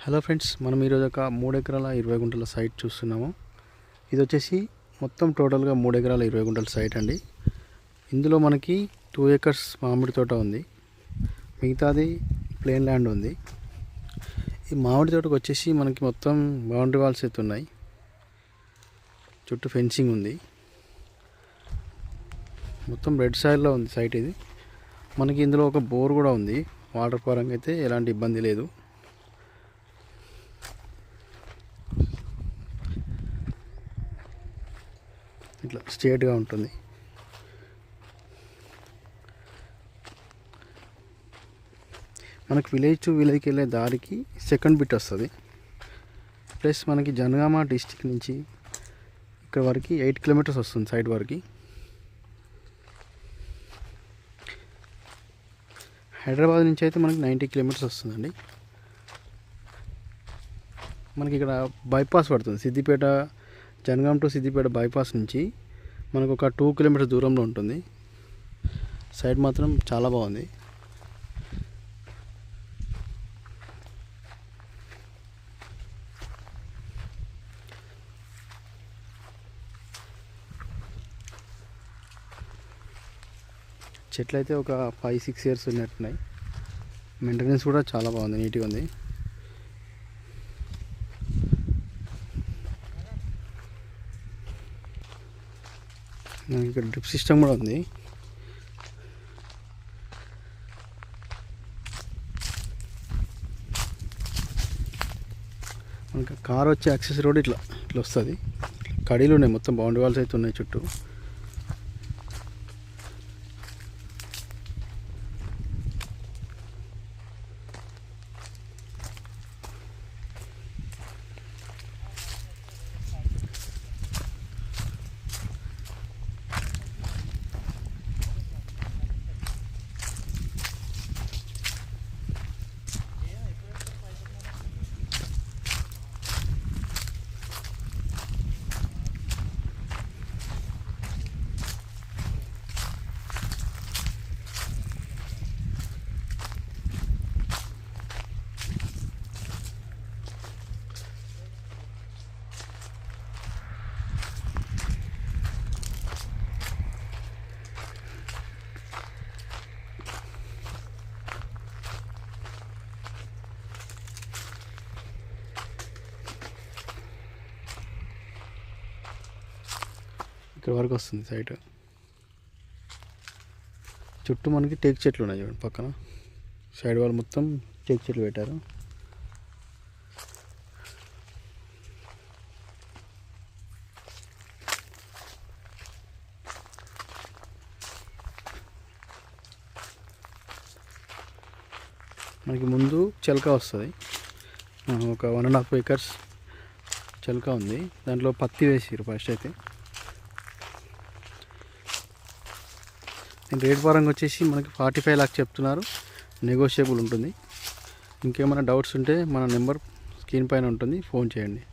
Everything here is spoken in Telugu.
హలో ఫ్రెండ్స్, మనం ఈరోజు ఒక 3 ఎకరాల 20 గుంటల సైట్ చూస్తున్నాము. ఇది వచ్చేసి మొత్తం టోటల్గా 3 ఎకరాల 20 గుంటల సైట్ అండి. ఇందులో మనకి 2 ఏకర్స్ మామిడి తోట ఉంది, మిగతాది ప్లేన్ ల్యాండ్ ఉంది. ఈ మామిడి తోటకు వచ్చేసి మనకి మొత్తం బౌండరీ వాల్స్ అయితే ఉన్నాయి, చుట్టూ ఫెన్సింగ్ ఉంది. మొత్తం రెడ్ సాయిల్లో ఉంది సైట్ ఇది. మనకి ఇందులో ఒక బోర్ కూడా ఉంది. వాటర్ పరంగా అయితే ఎలాంటి ఇబ్బంది లేదు. ఇట్లా స్ట్రేట్గా ఉంటుంది. మనకు విలేజ్ టు విలేజ్కి వెళ్ళే దారికి సెకండ్ బిట్ వస్తుంది. ప్లస్ మనకి జనగామ డిస్టిక్ నుంచి ఇక్కడ వరకు 8 కిలోమీటర్స్ వస్తుంది సైడ్ వరకు. హైదరాబాద్ నుంచి అయితే మనకి 90 కిలోమీటర్స్ వస్తుందండి. మనకి ఇక్కడ బైపాస్ పడుతుంది, సిద్దిపేట జనగాం టు సిద్దిపేట బైపాస్ నుంచి మనకు ఒక 2 కిలోమీటర్స్ దూరంలో ఉంటుంది. సైడ్ మాత్రం చాలా బాగుంది. చెట్లు అయితే ఒక 5-6 ఇయర్స్ ఉన్నట్టున్నాయి. మెయింటెనెన్స్ కూడా చాలా బాగుంది, నీట్గా ఉంది. మనకి ఇక్కడ డ్రిప్ సిస్టమ్ కూడా ఉంది. మనకి కార్ వచ్చే యాక్సెస్ రోడ్ ఇట్లా వస్తుంది. కడీలు ఉన్నాయి, మొత్తం బౌండరీ వాల్స్ అయితే ఉన్నాయి చుట్టూ. ఇక్కడ వరకు వస్తుంది సైట్. చుట్టూ మనకి టేక్ చెట్లు ఉన్నాయి చూడండి, పక్కన సైడ్ వాళ్ళు మొత్తం టేక్ చెట్లు పెట్టారు. మనకి ముందు చెలక వస్తుంది, ఒక 1.5 ఏకర్స్ చెలక ఉంది. దాంట్లో పత్తి వేసారు ఫస్ట్ అయితే. రేట్ పరంగా వచ్చేసి మనకి 45 లాక్స్ చెప్తున్నారు, నెగోషియబుల్ ఉంటుంది. ఇంకేమైనా డౌట్స్ ఉంటే మన నెంబర్ స్క్రీన్ పైన ఉంటుంది, ఫోన్ చేయండి.